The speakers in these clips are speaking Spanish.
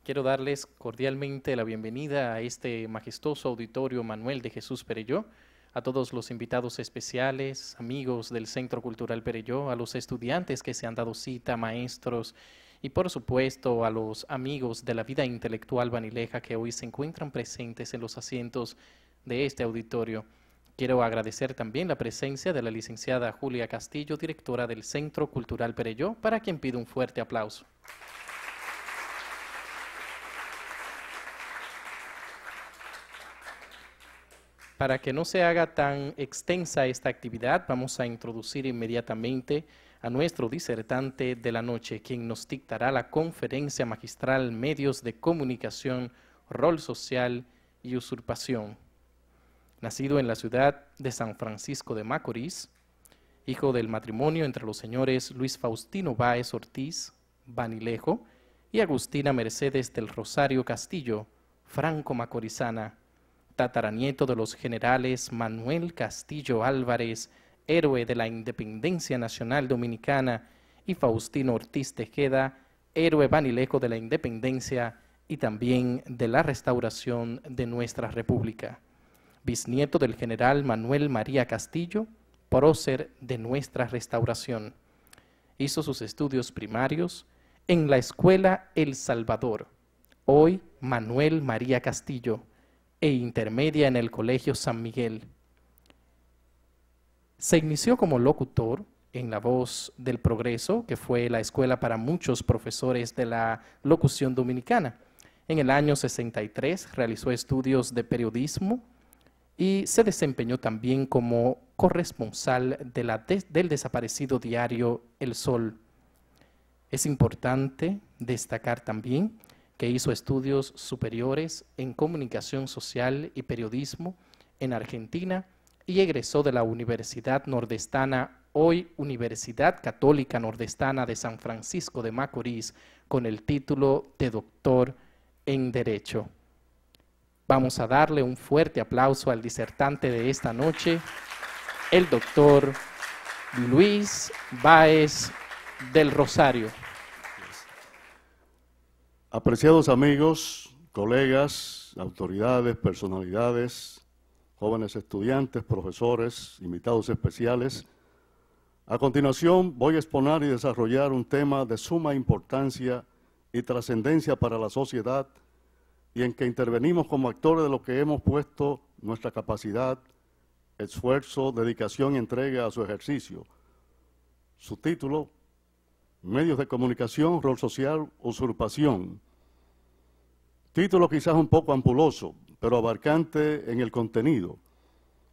Quiero darles cordialmente la bienvenida a este majestuoso auditorio Manuel de Jesús Perelló, a todos los invitados especiales, amigos del Centro Cultural Perelló, a los estudiantes que se han dado cita, maestros y por supuesto a los amigos de la vida intelectual banileja que hoy se encuentran presentes en los asientos de este auditorio. Quiero agradecer también la presencia de la licenciada Julia Castillo, directora del Centro Cultural Perelló, para quien pido un fuerte aplauso. Para que no se haga tan extensa esta actividad, vamos a introducir inmediatamente a nuestro disertante de la noche, quien nos dictará la conferencia magistral Medios de Comunicación, Rol Social y Usurpación. Nacido en la ciudad de San Francisco de Macorís, hijo del matrimonio entre los señores Luis Faustino Báez Ortiz, Banilejo, y Agustina Mercedes del Rosario Castillo, franco-macorizana, tataranieto de los generales Manuel Castillo Álvarez, héroe de la Independencia Nacional Dominicana, y Faustino Ortiz Tejeda, héroe banilejo de la Independencia y también de la restauración de nuestra República. Bisnieto del general Manuel María Castillo, prócer de nuestra restauración. Hizo sus estudios primarios en la Escuela El Salvador, hoy Manuel María Castillo, e intermedia en el Colegio San Miguel. Se inició como locutor en La Voz del Progreso, que fue la escuela para muchos profesores de la locución dominicana. En el año 63 realizó estudios de periodismo y se desempeñó también como corresponsal del desaparecido diario El Sol. Es importante destacar también que hizo estudios superiores en comunicación social y periodismo en Argentina y egresó de la Universidad Nordestana, hoy Universidad Católica Nordestana de San Francisco de Macorís, con el título de doctor en Derecho. Vamos a darle un fuerte aplauso al disertante de esta noche, el doctor Luis Báez del Rosario. Apreciados amigos, colegas, autoridades, personalidades, jóvenes estudiantes, profesores, invitados especiales, a continuación voy a exponer y desarrollar un tema de suma importancia y trascendencia para la sociedad y en que intervenimos como actores de lo que hemos puesto nuestra capacidad, esfuerzo, dedicación y entrega a su ejercicio. Su título: Medios de Comunicación, Rol Social, Usurpación. Título quizás un poco ampuloso, pero abarcante en el contenido.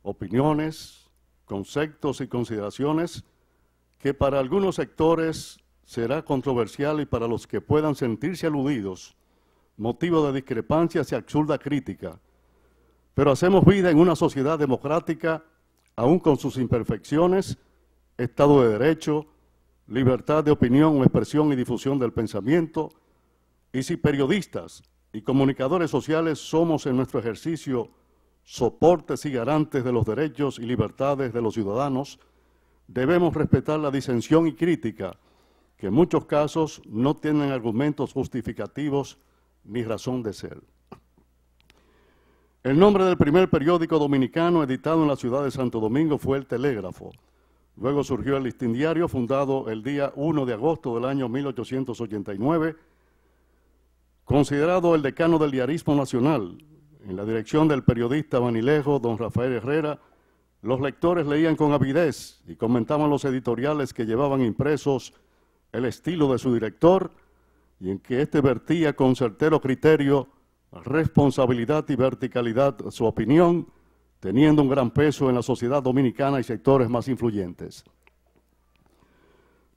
Opiniones, conceptos y consideraciones que para algunos sectores será controversial y para los que puedan sentirse aludidos, motivo de discrepancias y absurda crítica. Pero hacemos vida en una sociedad democrática, aún con sus imperfecciones, Estado de Derecho, libertad de opinión, expresión y difusión del pensamiento, y si periodistas y comunicadores sociales somos en nuestro ejercicio soportes y garantes de los derechos y libertades de los ciudadanos, debemos respetar la disensión y crítica, que en muchos casos no tienen argumentos justificativos ni razón de ser. El nombre del primer periódico dominicano editado en la ciudad de Santo Domingo fue El Telégrafo. Luego surgió el Listín Diario, fundado el día 1 de agosto del año 1889, considerado el decano del diarismo nacional. En la dirección del periodista banilejo don Rafael Herrera, los lectores leían con avidez y comentaban los editoriales que llevaban impresos el estilo de su director y en que éste vertía con certero criterio, responsabilidad y verticalidad su opinión, teniendo un gran peso en la sociedad dominicana y sectores más influyentes.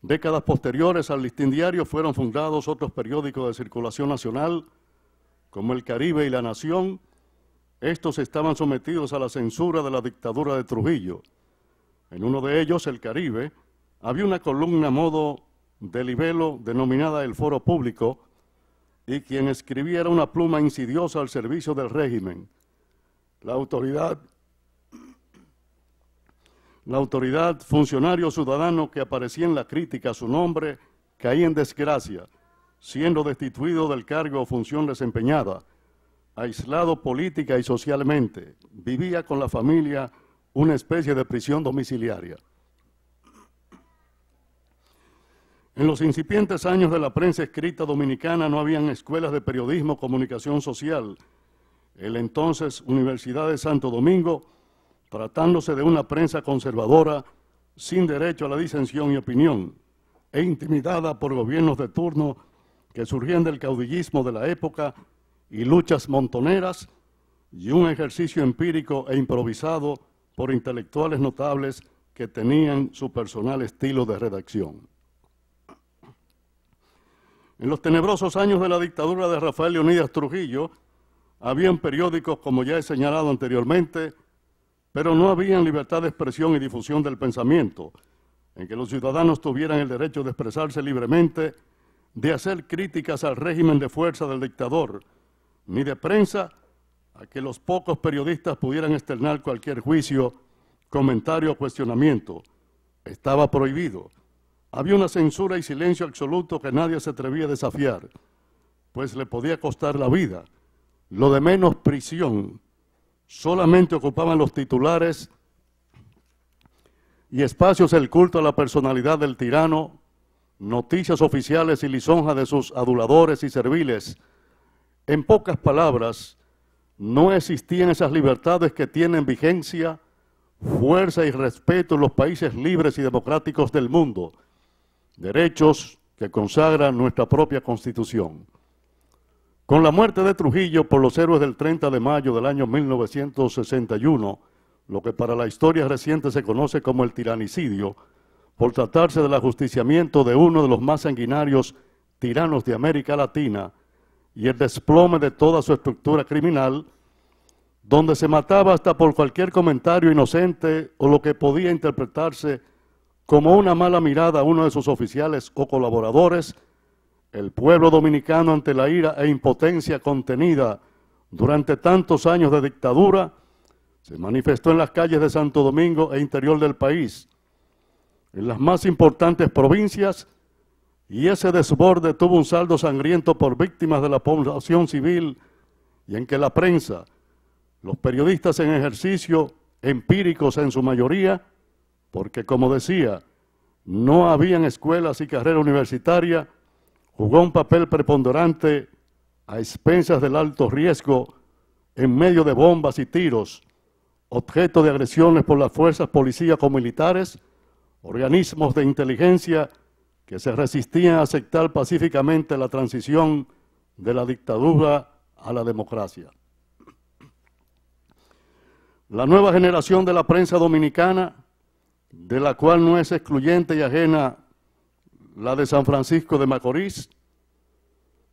Décadas posteriores al Listín Diario fueron fundados otros periódicos de circulación nacional, como El Caribe y La Nación. Estos estaban sometidos a la censura de la dictadura de Trujillo. En uno de ellos, El Caribe, había una columna a modo de libelo denominada El Foro Público, y quien escribía era una pluma insidiosa al servicio del régimen. La autoridad, funcionario ciudadano que aparecía en la crítica a su nombre, caía en desgracia siendo destituido del cargo o función desempeñada, aislado política y socialmente, vivía con la familia una especie de prisión domiciliaria. En los incipientes años de la prensa escrita dominicana no habían escuelas de periodismo o comunicación social. El entonces Universidad de Santo Domingo, tratándose de una prensa conservadora, sin derecho a la disensión y opinión, e intimidada por gobiernos de turno que surgían del caudillismo de la época y luchas montoneras, y un ejercicio empírico e improvisado por intelectuales notables que tenían su personal estilo de redacción. En los tenebrosos años de la dictadura de Rafael Leónidas Trujillo, habían periódicos, como ya he señalado anteriormente, pero no habían libertad de expresión y difusión del pensamiento, en que los ciudadanos tuvieran el derecho de expresarse libremente, de hacer críticas al régimen de fuerza del dictador, ni de prensa a que los pocos periodistas pudieran externar cualquier juicio, comentario o cuestionamiento. Estaba prohibido. Había una censura y silencio absoluto que nadie se atrevía a desafiar, pues le podía costar la vida. Lo de menos, prisión. Solamente ocupaban los titulares y espacios el culto a la personalidad del tirano, noticias oficiales y lisonjas de sus aduladores y serviles. En pocas palabras, no existían esas libertades que tienen vigencia, fuerza y respeto en los países libres y democráticos del mundo, derechos que consagra nuestra propia Constitución. Con la muerte de Trujillo por los héroes del 30 de mayo del año 1961, lo que para la historia reciente se conoce como el tiranicidio, por tratarse del ajusticiamiento de uno de los más sanguinarios tiranos de América Latina y el desplome de toda su estructura criminal, donde se mataba hasta por cualquier comentario inocente o lo que podía interpretarse como una mala mirada a uno de sus oficiales o colaboradores, el pueblo dominicano, ante la ira e impotencia contenida durante tantos años de dictadura, se manifestó en las calles de Santo Domingo e interior del país, en las más importantes provincias, y ese desborde tuvo un saldo sangriento por víctimas de la población civil, y en que la prensa, los periodistas en ejercicio, empíricos en su mayoría, porque, como decía, no habían escuelas y carrera universitaria, jugó un papel preponderante a expensas del alto riesgo en medio de bombas y tiros, objeto de agresiones por las fuerzas policíacos militares, organismos de inteligencia que se resistían a aceptar pacíficamente la transición de la dictadura a la democracia. La nueva generación de la prensa dominicana, de la cual no es excluyente y ajena la de San Francisco de Macorís,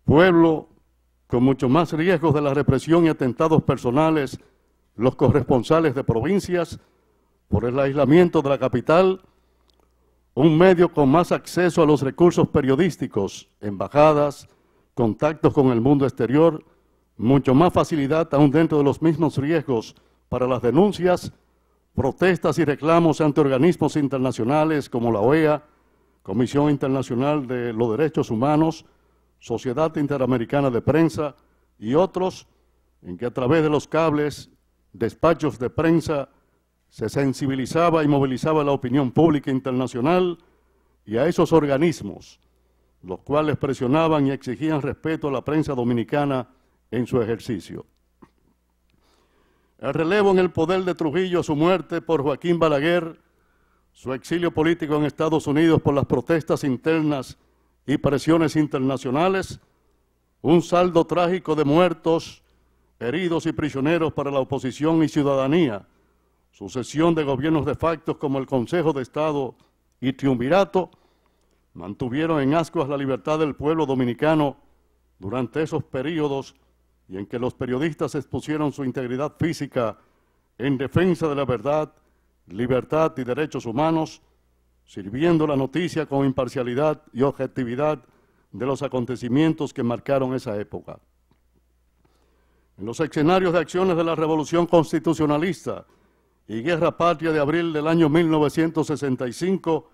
pueblo con mucho más riesgos de la represión y atentados personales, los corresponsales de provincias, por el aislamiento de la capital, un medio con más acceso a los recursos periodísticos, embajadas, contactos con el mundo exterior, mucho más facilidad aún dentro de los mismos riesgos para las denuncias, protestas y reclamos ante organismos internacionales como la OEA, Comisión Internacional de los Derechos Humanos, Sociedad Interamericana de Prensa y otros, en que a través de los cables, despachos de prensa, se sensibilizaba y movilizaba la opinión pública internacional y a esos organismos, los cuales presionaban y exigían respeto a la prensa dominicana en su ejercicio. El relevo en el poder de Trujillo, su muerte por Joaquín Balaguer, su exilio político en Estados Unidos por las protestas internas y presiones internacionales, un saldo trágico de muertos, heridos y prisioneros para la oposición y ciudadanía, sucesión de gobiernos de facto como el Consejo de Estado y Triunvirato, mantuvieron en ascuas la libertad del pueblo dominicano durante esos periodos y en que los periodistas expusieron su integridad física en defensa de la verdad, libertad y derechos humanos, sirviendo la noticia con imparcialidad y objetividad de los acontecimientos que marcaron esa época. En los escenarios de acciones de la Revolución Constitucionalista y Guerra Patria de abril del año 1965,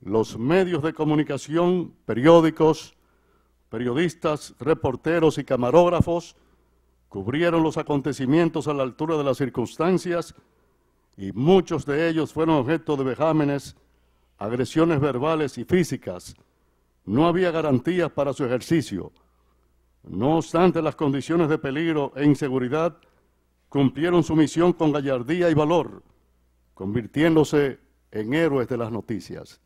los medios de comunicación, periódicos, periodistas, reporteros y camarógrafos cubrieron los acontecimientos a la altura de las circunstancias y muchos de ellos fueron objeto de vejámenes, agresiones verbales y físicas. No había garantías para su ejercicio. No obstante las condiciones de peligro e inseguridad, cumplieron su misión con gallardía y valor, convirtiéndose en héroes de las noticias.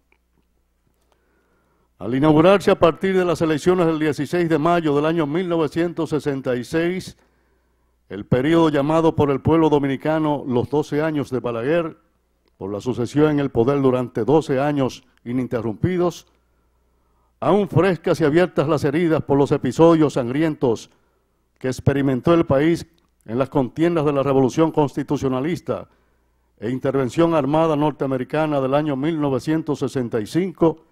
Al inaugurarse a partir de las elecciones del 16 de mayo del año 1966, el periodo llamado por el pueblo dominicano los 12 años de Balaguer, por la sucesión en el poder durante 12 años ininterrumpidos, aún frescas y abiertas las heridas por los episodios sangrientos que experimentó el país en las contiendas de la Revolución Constitucionalista e intervención armada norteamericana del año 1965,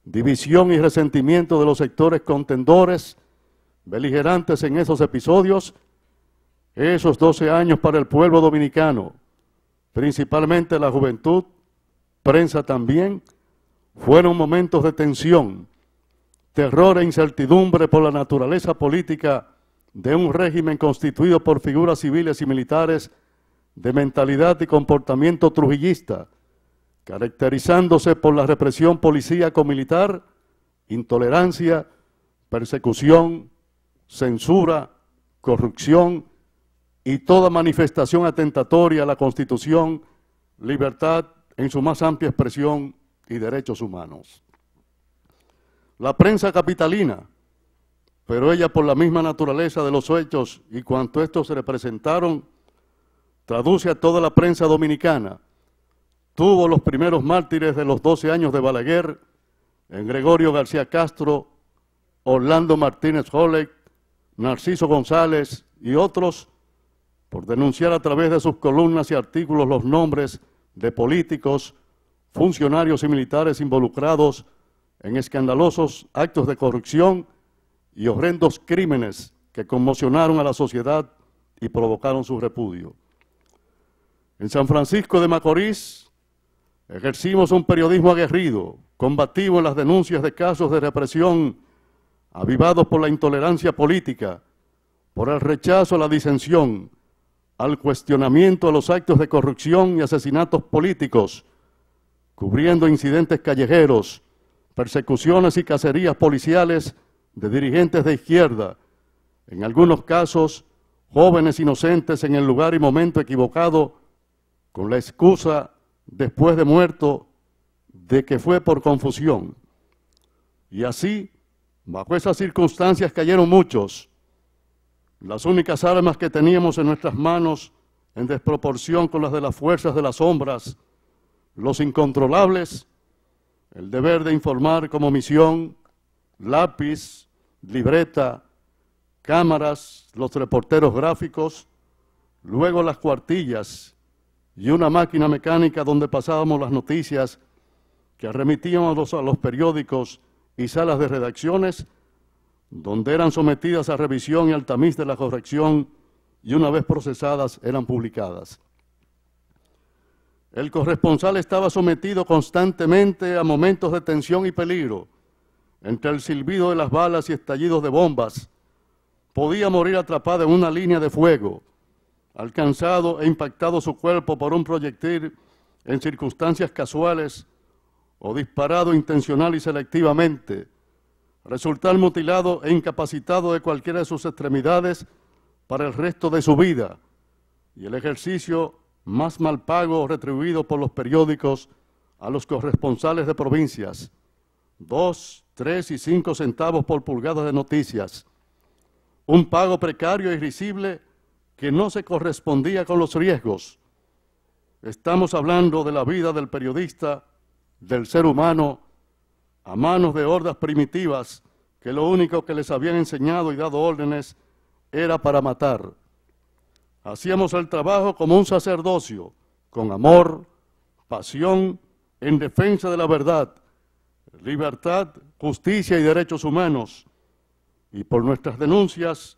división y resentimiento de los sectores contendores, beligerantes en esos episodios, esos 12 años para el pueblo dominicano, principalmente la juventud, prensa también, fueron momentos de tensión, terror e incertidumbre por la naturaleza política de un régimen constituido por figuras civiles y militares de mentalidad y comportamiento trujillista, caracterizándose por la represión policíaco-militar, intolerancia, persecución, censura, corrupción y toda manifestación atentatoria a la Constitución, libertad en su más amplia expresión y derechos humanos. La prensa capitalina, pero ella por la misma naturaleza de los hechos y cuanto estos se representaron, traduce a toda la prensa dominicana, tuvo los primeros mártires de los 12 años de Balaguer, en Gregorio García Castro, Orlando Martínez Holek, Narciso González y otros, por denunciar a través de sus columnas y artículos los nombres de políticos, funcionarios y militares involucrados en escandalosos actos de corrupción y horrendos crímenes que conmocionaron a la sociedad y provocaron su repudio. En San Francisco de Macorís ejercimos un periodismo aguerrido, combativo en las denuncias de casos de represión avivados por la intolerancia política, por el rechazo a la disensión, al cuestionamiento a los actos de corrupción y asesinatos políticos, cubriendo incidentes callejeros, persecuciones y cacerías policiales de dirigentes de izquierda, en algunos casos jóvenes inocentes en el lugar y momento equivocado, con la excusa, después de muerto, de que fue por confusión. Y así, bajo esas circunstancias cayeron muchos. Las únicas armas que teníamos en nuestras manos, en desproporción con las de las fuerzas de las sombras, los incontrolables, el deber de informar como misión, lápiz, libreta, cámaras, los reporteros gráficos, luego las cuartillas y una máquina mecánica donde pasábamos las noticias que remitíamos a los periódicos y salas de redacciones, donde eran sometidas a revisión y al tamiz de la corrección y una vez procesadas eran publicadas. El corresponsal estaba sometido constantemente a momentos de tensión y peligro, entre el silbido de las balas y estallidos de bombas. Podía morir atrapado en una línea de fuego, alcanzado e impactado su cuerpo por un proyectil en circunstancias casuales o disparado intencional y selectivamente, resultar mutilado e incapacitado de cualquiera de sus extremidades para el resto de su vida, y el ejercicio más mal pago retribuido por los periódicos a los corresponsales de provincias, 2, 3 y 5 centavos por pulgada de noticias, un pago precario y risible que no se correspondía con los riesgos. Estamos hablando de la vida del periodista, del ser humano, a manos de hordas primitivas que lo único que les habían enseñado y dado órdenes era para matar. Hacíamos el trabajo como un sacerdocio, con amor, pasión, en defensa de la verdad, libertad, justicia y derechos humanos. Y por nuestras denuncias,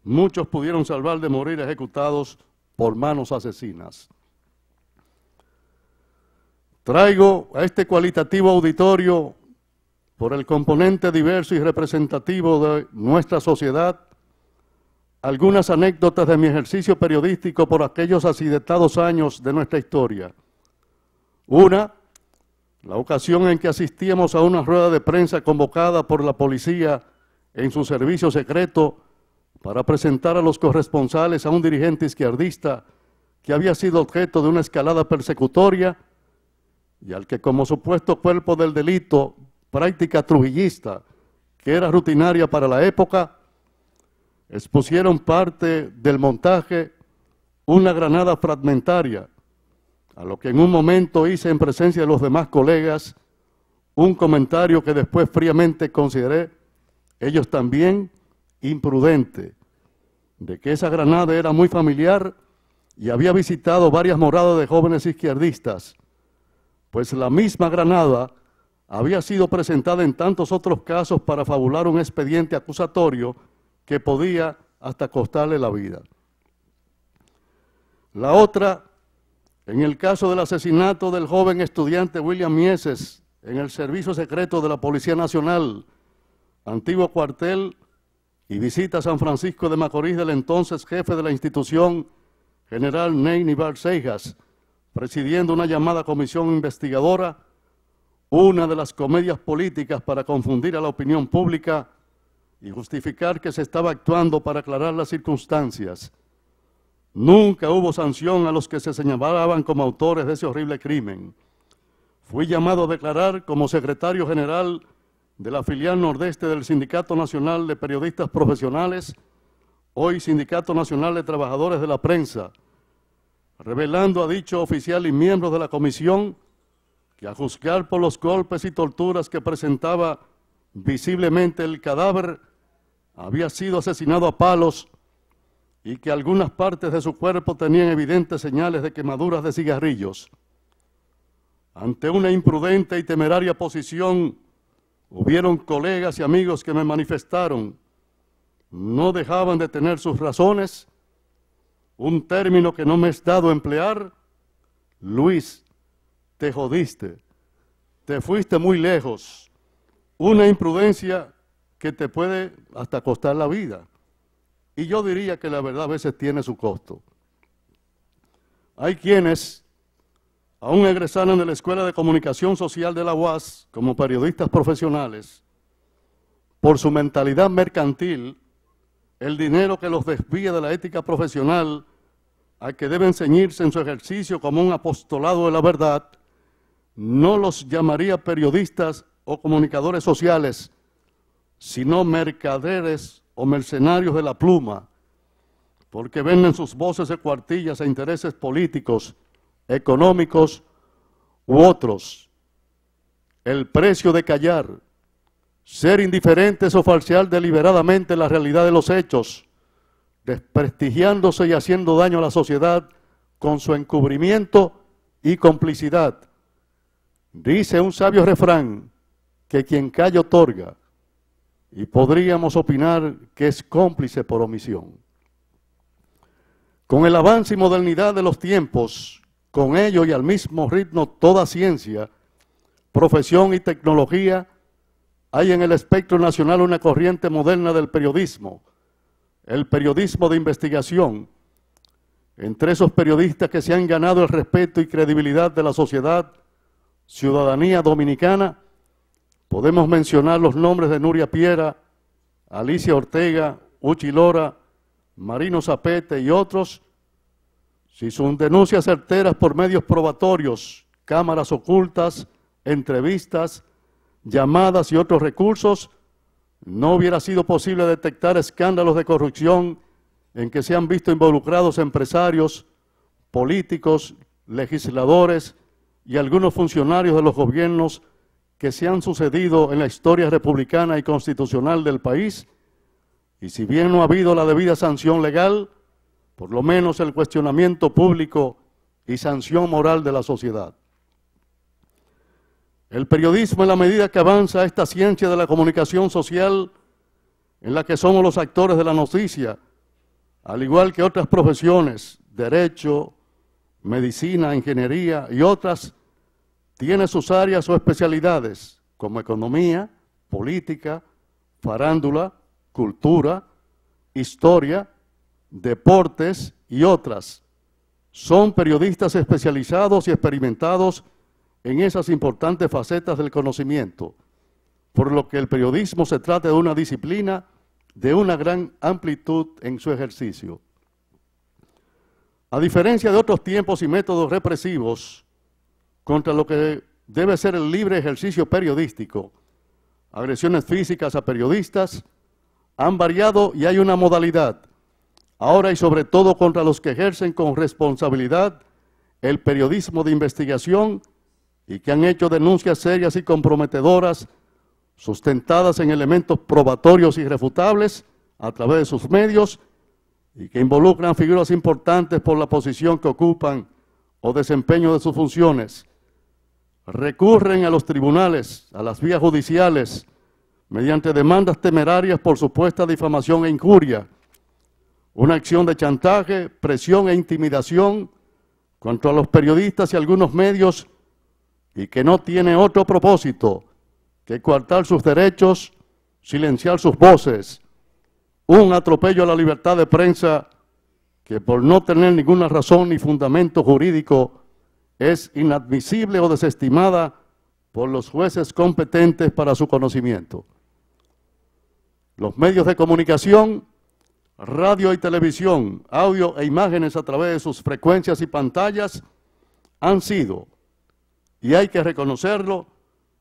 muchos pudieron salvar de morir ejecutados por manos asesinas. Traigo a este cualitativo auditorio por el componente diverso y representativo de nuestra sociedad, algunas anécdotas de mi ejercicio periodístico por aquellos accidentados años de nuestra historia. Una, la ocasión en que asistíamos a una rueda de prensa convocada por la policía en su servicio secreto para presentar a los corresponsales a un dirigente izquierdista que había sido objeto de una escalada persecutoria y al que, como supuesto cuerpo del delito, práctica trujillista, que era rutinaria para la época, expusieron parte del montaje una granada fragmentaria, a lo que en un momento hice en presencia de los demás colegas un comentario que después fríamente consideré, ellos también, imprudente, de que esa granada era muy familiar y había visitado varias moradas de jóvenes izquierdistas, pues la misma granada había sido presentada en tantos otros casos para fabular un expediente acusatorio que podía hasta costarle la vida. La otra, en el caso del asesinato del joven estudiante William Mieses en el Servicio Secreto de la Policía Nacional, antiguo cuartel, y visita a San Francisco de Macorís del entonces jefe de la institución, general Ney Nibar Seijas, presidiendo una llamada comisión investigadora, una de las comedias políticas para confundir a la opinión pública y justificar que se estaba actuando para aclarar las circunstancias. Nunca hubo sanción a los que se señalaban como autores de ese horrible crimen. Fui llamado a declarar como secretario general de la filial nordeste del Sindicato Nacional de Periodistas Profesionales, hoy Sindicato Nacional de Trabajadores de la Prensa, revelando a dicho oficial y miembros de la comisión que a juzgar por los golpes y torturas que presentaba visiblemente el cadáver, había sido asesinado a palos y que algunas partes de su cuerpo tenían evidentes señales de quemaduras de cigarrillos. Ante una imprudente y temeraria posición, hubieron colegas y amigos que me manifestaron, no dejaban de tener sus razones, un término que no me es dado emplear: Luis, te jodiste, te fuiste muy lejos, una imprudencia que te puede hasta costar la vida. Y yo diría que la verdad a veces tiene su costo. Hay quienes aún egresaron de la Escuela de Comunicación Social de la UAS como periodistas profesionales, por su mentalidad mercantil, el dinero que los desvía de la ética profesional, a que deben ceñirse en su ejercicio como un apostolado de la verdad, no los llamaría periodistas o comunicadores sociales, sino mercaderes o mercenarios de la pluma, porque venden sus voces de cuartillas a intereses políticos, económicos u otros. El precio de callar, ser indiferentes o falsear deliberadamente la realidad de los hechos, desprestigiándose y haciendo daño a la sociedad con su encubrimiento y complicidad. Dice un sabio refrán que quien calla otorga, y podríamos opinar que es cómplice por omisión. Con el avance y modernidad de los tiempos, con ello y al mismo ritmo toda ciencia, profesión y tecnología, hay en el espectro nacional una corriente moderna del periodismo, el periodismo de investigación. Entre esos periodistas que se han ganado el respeto y credibilidad de la sociedad, ciudadanía dominicana, podemos mencionar los nombres de Nuria Piera, Alicia Ortega, Uchi Lora, Marino Zapete y otros. Si sus denuncias certeras por medios probatorios, cámaras ocultas, entrevistas, llamadas y otros recursos, no hubiera sido posible detectar escándalos de corrupción en que se han visto involucrados empresarios, políticos, legisladores y algunos funcionarios de los gobiernos que se han sucedido en la historia republicana y constitucional del país, y si bien no ha habido la debida sanción legal, por lo menos el cuestionamiento público y sanción moral de la sociedad. El periodismo, en la medida que avanza esta ciencia de la comunicación social, en la que somos los actores de la noticia, al igual que otras profesiones, derecho, medicina, ingeniería y otras, tiene sus áreas o especialidades, como economía, política, farándula, cultura, historia, deportes y otras. Son periodistas especializados y experimentados en esas importantes facetas del conocimiento, por lo que el periodismo se trata de una disciplina de una gran amplitud en su ejercicio. A diferencia de otros tiempos y métodos represivos contra lo que debe ser el libre ejercicio periodístico, agresiones físicas a periodistas han variado y hay una modalidad, ahora y sobre todo contra los que ejercen con responsabilidad el periodismo de investigación y que han hecho denuncias serias y comprometedoras sustentadas en elementos probatorios irrefutables a través de sus medios y que involucran figuras importantes por la posición que ocupan o desempeño de sus funciones. Recurren a los tribunales, a las vías judiciales, mediante demandas temerarias por supuesta difamación e injuria, una acción de chantaje, presión e intimidación contra los periodistas y algunos medios y que no tiene otro propósito que coartar sus derechos, silenciar sus voces, un atropello a la libertad de prensa que por no tener ninguna razón ni fundamento jurídico es inadmisible o desestimada por los jueces competentes para su conocimiento. Los medios de comunicación, radio y televisión, audio e imágenes a través de sus frecuencias y pantallas han sido, y hay que reconocerlo,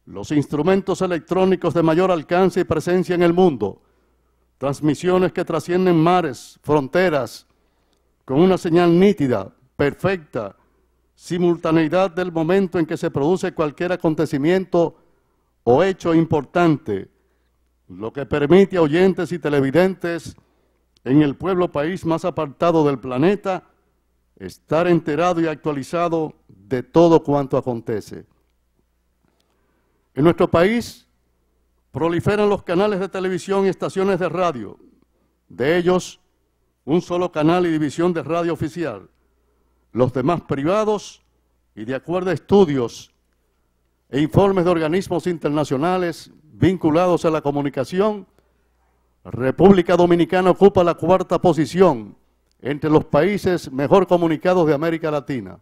los instrumentos electrónicos de mayor alcance y presencia en el mundo, transmisiones que trascienden mares, fronteras, con una señal nítida, perfecta, simultaneidad del momento en que se produce cualquier acontecimiento o hecho importante, lo que permite a oyentes y televidentes en el pueblo país más apartado del planeta estar enterado y actualizado de todo cuanto acontece. En nuestro país proliferan los canales de televisión y estaciones de radio, de ellos un solo canal y división de radio oficial, los demás privados y de acuerdo a estudios e informes de organismos internacionales vinculados a la comunicación, República Dominicana ocupa la 4ª posición entre los países mejor comunicados de América Latina.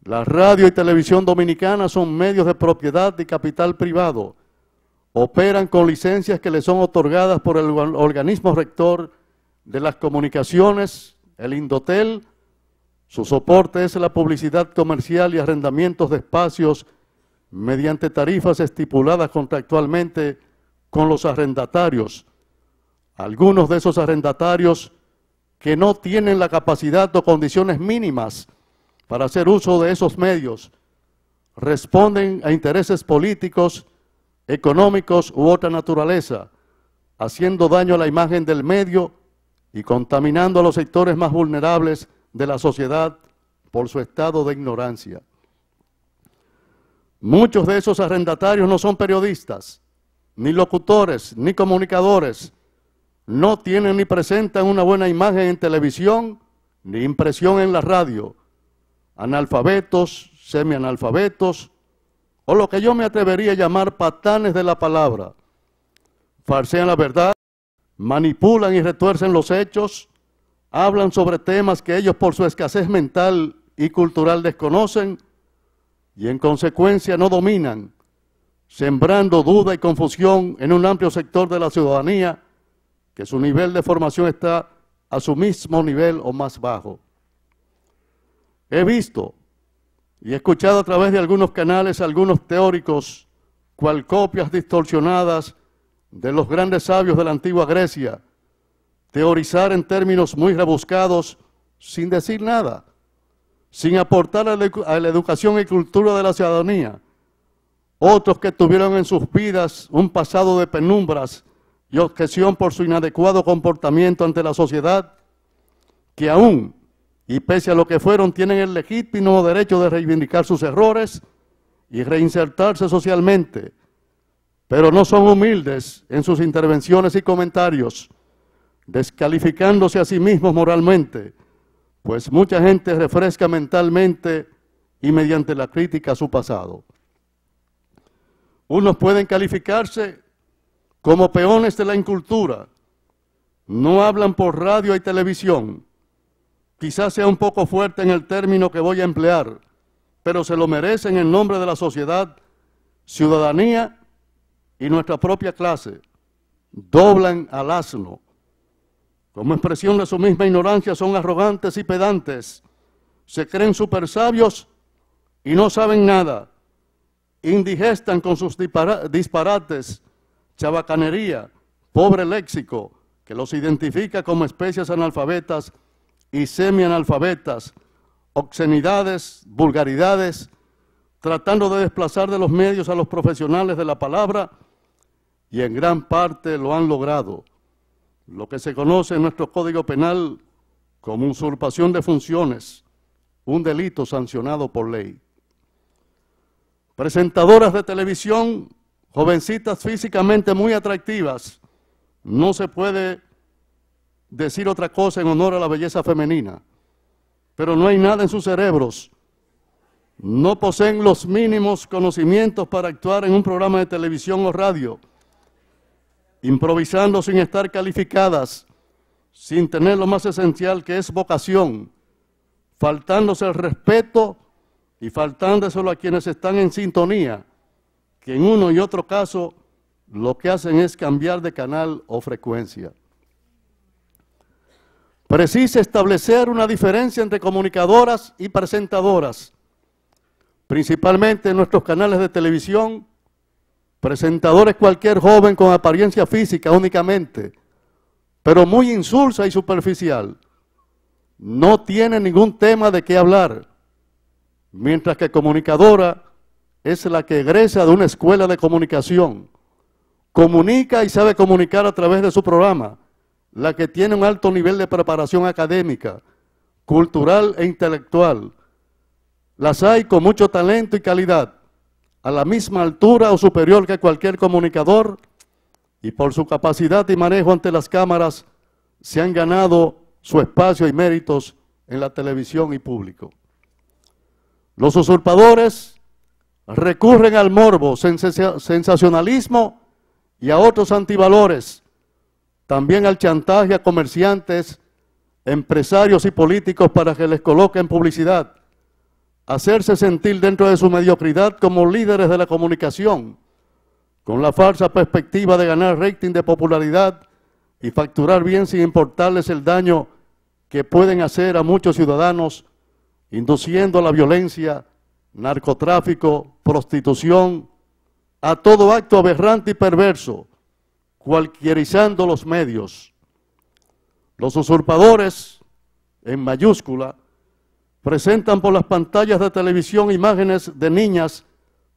La radio y televisión dominicana son medios de propiedad y capital privado. Operan con licencias que les son otorgadas por el organismo rector de las comunicaciones, el Indotel. Su soporte es la publicidad comercial y arrendamientos de espacios mediante tarifas estipuladas contractualmente con los arrendatarios. Algunos de esos arrendatarios que no tienen la capacidad o condiciones mínimas para hacer uso de esos medios responden a intereses políticos, económicos u otra naturaleza, haciendo daño a la imagen del medio y contaminando a los sectores más vulnerables de la sociedad por su estado de ignorancia. Muchos de esos arrendatarios no son periodistas, ni locutores, ni comunicadores, no tienen ni presentan una buena imagen en televisión, ni impresión en la radio, analfabetos, semianalfabetos, o lo que yo me atrevería a llamar patanes de la palabra. Falsean la verdad, manipulan y retuercen los hechos, hablan sobre temas que ellos por su escasez mental y cultural desconocen y en consecuencia no dominan, sembrando duda y confusión en un amplio sector de la ciudadanía que su nivel de formación está a su mismo nivel o más bajo. He visto y he escuchado a través de algunos canales algunos teóricos, cual copias distorsionadas de los grandes sabios de la antigua Grecia, teorizar en términos muy rebuscados sin decir nada, sin aportar a la educación y cultura de la ciudadanía. Otros que tuvieron en sus vidas un pasado de penumbras y objeción por su inadecuado comportamiento ante la sociedad, que aún, y pese a lo que fueron, tienen el legítimo derecho de reivindicar sus errores y reinsertarse socialmente, pero no son humildes en sus intervenciones y comentarios, descalificándose a sí mismos moralmente, pues mucha gente refresca mentalmente y mediante la crítica a su pasado. Unos pueden calificarse como peones de la incultura. No hablan por radio y televisión. Quizás sea un poco fuerte en el término que voy a emplear, pero se lo merecen en nombre de la sociedad, ciudadanía y nuestra propia clase. Doblan al asno. Como expresión de su misma ignorancia son arrogantes y pedantes. Se creen super sabios y no saben nada. Indigestan con sus disparates, chabacanería, pobre léxico, que los identifica como especies analfabetas y semianalfabetas, obscenidades, vulgaridades, tratando de desplazar de los medios a los profesionales de la palabra, y en gran parte lo han logrado. Lo que se conoce en nuestro Código Penal como usurpación de funciones, un delito sancionado por ley. Presentadoras de televisión, jovencitas físicamente muy atractivas, no se puede decir otra cosa en honor a la belleza femenina, pero no hay nada en sus cerebros. No poseen los mínimos conocimientos para actuar en un programa de televisión o radio, improvisando sin estar calificadas, sin tener lo más esencial que es vocación, faltándose el respeto y faltándoselo a quienes están en sintonía, que en uno y otro caso lo que hacen es cambiar de canal o frecuencia. Precisa establecer una diferencia entre comunicadoras y presentadoras, principalmente en nuestros canales de televisión. Presentadores cualquier joven con apariencia física únicamente, pero muy insulsa y superficial. No tiene ningún tema de qué hablar, mientras que comunicadora es la que egresa de una escuela de comunicación. Comunica y sabe comunicar a través de su programa, la que tiene un alto nivel de preparación académica, cultural e intelectual. Las hay con mucho talento y calidad, a la misma altura o superior que cualquier comunicador, y por su capacidad y manejo ante las cámaras se han ganado su espacio y méritos en la televisión y público. Los usurpadores recurren al morbo, sensacionalismo y a otros antivalores, también al chantaje a comerciantes, empresarios y políticos para que les coloquen publicidad, hacerse sentir dentro de su mediocridad como líderes de la comunicación, con la falsa perspectiva de ganar rating de popularidad y facturar bien sin importarles el daño que pueden hacer a muchos ciudadanos, induciendo a la violencia, narcotráfico, prostitución, a todo acto aberrante y perverso, cualquierizando los medios. Los usurpadores, en mayúscula, presentan por las pantallas de televisión imágenes de niñas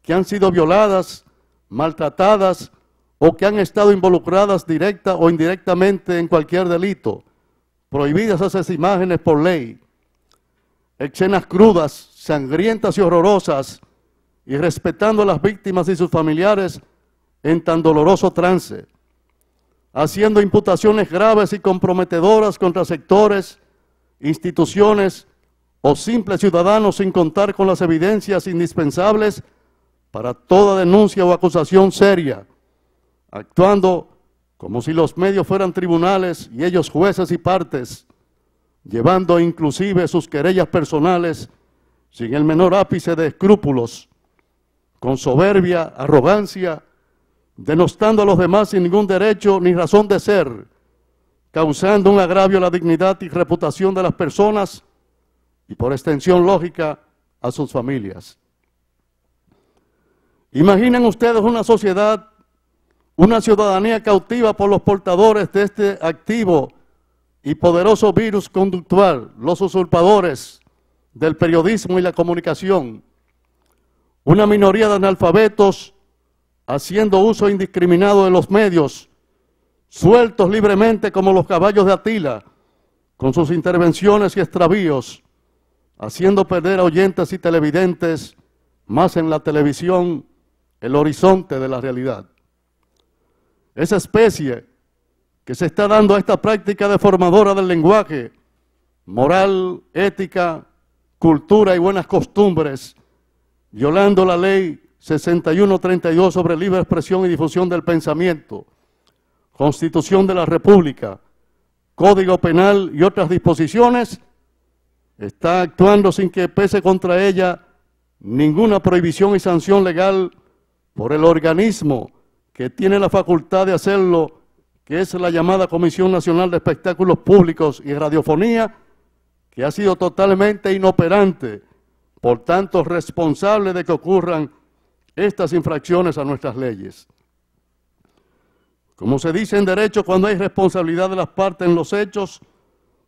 que han sido violadas, maltratadas o que han estado involucradas directa o indirectamente en cualquier delito. Prohibidas esas imágenes por ley. Escenas crudas, sangrientas y horrorosas, y respetando a las víctimas y sus familiares en tan doloroso trance, haciendo imputaciones graves y comprometedoras contra sectores, instituciones o simples ciudadanos sin contar con las evidencias indispensables para toda denuncia o acusación seria, actuando como si los medios fueran tribunales y ellos jueces y partes, llevando inclusive sus querellas personales sin el menor ápice de escrúpulos, con soberbia, arrogancia, denostando a los demás sin ningún derecho ni razón de ser, causando un agravio a la dignidad y reputación de las personas y por extensión lógica a sus familias. Imaginen ustedes una sociedad, una ciudadanía cautiva por los portadores de este activo y poderoso virus conductual, los usurpadores del periodismo y la comunicación, una minoría de analfabetos haciendo uso indiscriminado de los medios, sueltos libremente como los caballos de Atila, con sus intervenciones y extravíos, haciendo perder a oyentes y televidentes, más en la televisión, el horizonte de la realidad. Esa especie que se está dando a esta práctica deformadora del lenguaje, moral, ética, cultura y buenas costumbres, violando la ley 6132 sobre libre expresión y difusión del pensamiento, Constitución de la República, Código Penal y otras disposiciones, está actuando sin que pese contra ella ninguna prohibición y sanción legal por el organismo que tiene la facultad de hacerlo, que es la llamada Comisión Nacional de Espectáculos Públicos y Radiofonía, que ha sido totalmente inoperante, por tanto responsable de que ocurran estas infracciones a nuestras leyes. Como se dice en derecho, cuando hay responsabilidad de las partes en los hechos,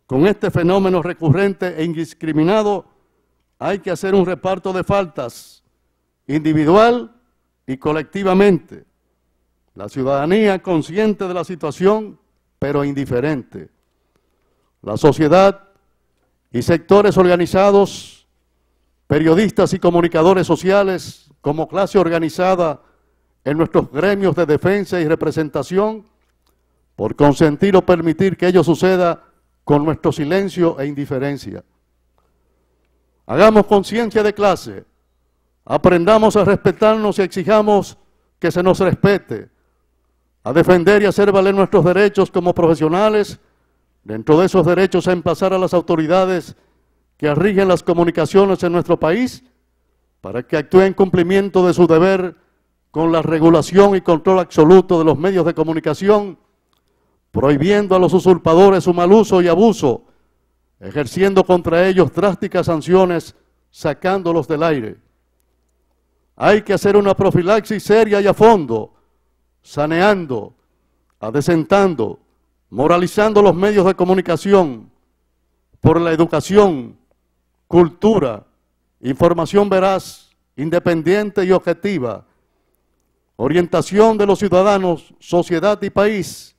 con este fenómeno recurrente e indiscriminado, hay que hacer un reparto de faltas, individual y colectivamente. La ciudadanía consciente de la situación, pero indiferente. La sociedad y sectores organizados, periodistas y comunicadores sociales, como clase organizada en nuestros gremios de defensa y representación, por consentir o permitir que ello suceda con nuestro silencio e indiferencia. Hagamos conciencia de clase, aprendamos a respetarnos y exijamos que se nos respete, a defender y hacer valer nuestros derechos como profesionales, dentro de esos derechos a emplazar a las autoridades que rigen las comunicaciones en nuestro país, para que actúen en cumplimiento de su deber con la regulación y control absoluto de los medios de comunicación, prohibiendo a los usurpadores su mal uso y abuso, ejerciendo contra ellos drásticas sanciones, sacándolos del aire. Hay que hacer una profilaxis seria y a fondo, saneando, adecentando, moralizando los medios de comunicación por la educación, cultura, información veraz, independiente y objetiva, orientación de los ciudadanos, sociedad y país.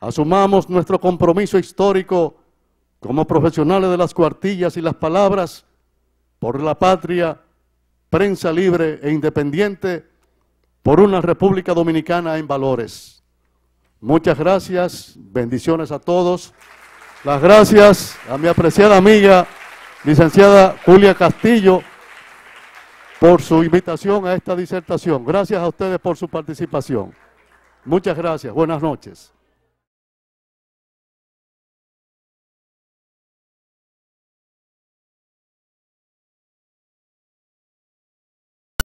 Asumamos nuestro compromiso histórico como profesionales de las cuartillas y las palabras por la patria, prensa libre e independiente, por una República Dominicana en valores. Muchas gracias, bendiciones a todos. Las gracias a mi apreciada amiga, licenciada Julia Castillo, por su invitación a esta disertación. Gracias a ustedes por su participación. Muchas gracias. Buenas noches.